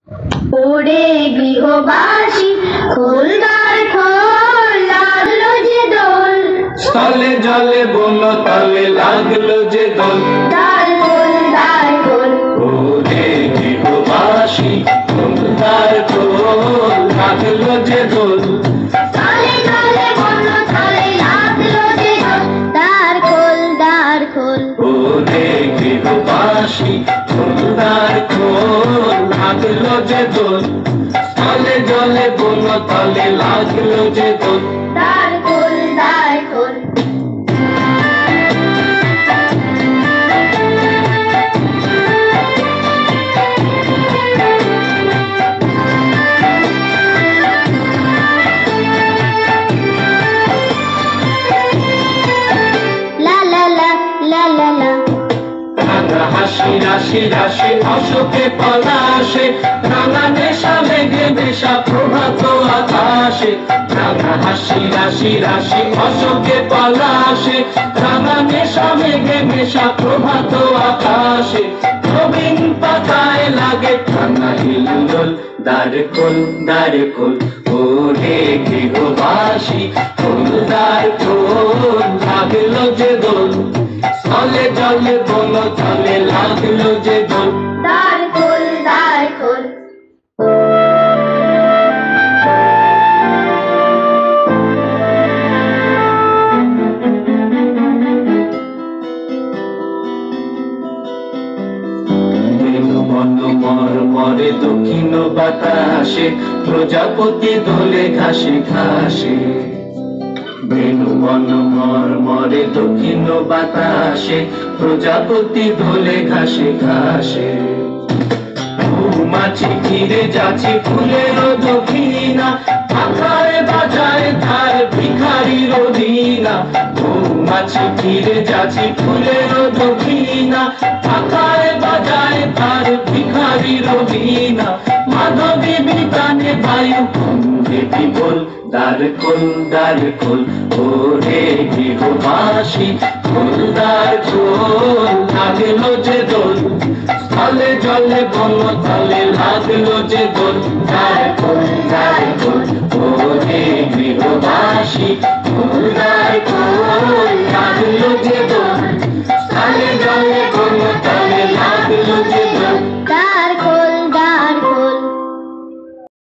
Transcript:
ওরে গৃহবাসী খোল দ্বার খোল, লাগলো যে দোল। স্থলে জলে বন তলে লাগলো যে দোল। দ্বার খোল দ্বার খোল, ওরে গৃহবাসী খোল দ্বার খোল, লাগলো যে দোল। স্থলে জলে বন তলে লাগলো যে দোল। দ্বার খোল দ্বার খোল, ওরে গৃহবাসী খোল দ্বার খোল, লাগলো যে দোল। স্থলে জলে বন তলে লাগলো যে দোল। দ্বার খোল দ্বার খোল। লা লা লা লা লা লা, রাঙা হাসি রাশি রাশি অশোকে পলাশে, রাঙা নেশা মেঘে নেশা প্রভাত আকাশে। রাঙা হাসি রাশি রাশি অশোকে পলাশে, রাঙা নেশা মেঘে নেশা প্রভাত আকাশে। নবীন পাতায় লাগে রাঙা হিল্লোল, দ্বার খোল দ্বার খোল, ওরে গৃহবাসী খোল দ্বার খোল, লাগলো যে দোল। স্থলে জলে বন তলে লাগলো যে দোল। দ্বার খোল দ্বার খোল। মরে দক্ষিণ বাতাসে, প্রজাপতি দোলে ঘাসে ঘাসে। বেনু বন মরে দক্ষিণ বাতাসে, প্রজাপতি দোলে ঘাসে ঘাসে। মৌমাছি ঘিরে যাচ্ছে ফুলের দক্ষিণা, আখায় বাজায় তার ভিখারির দীনা। মৌমাছি ঘিরে যাচ্ছে ফুলের দক্ষিণা, আখায় বাজায় তার ভিখারির দীনা। মাধবী বিতানে বায়ু কন্দে বিবল, দ্বার খোল দ্বার খোল, ওরে গৃহবাসী খোল দ্বার খোল, লাগলো যে দোল। স্থলে জলে বন তলে লাগলো যে দোল। দ্বার খোল দ্বার খোল,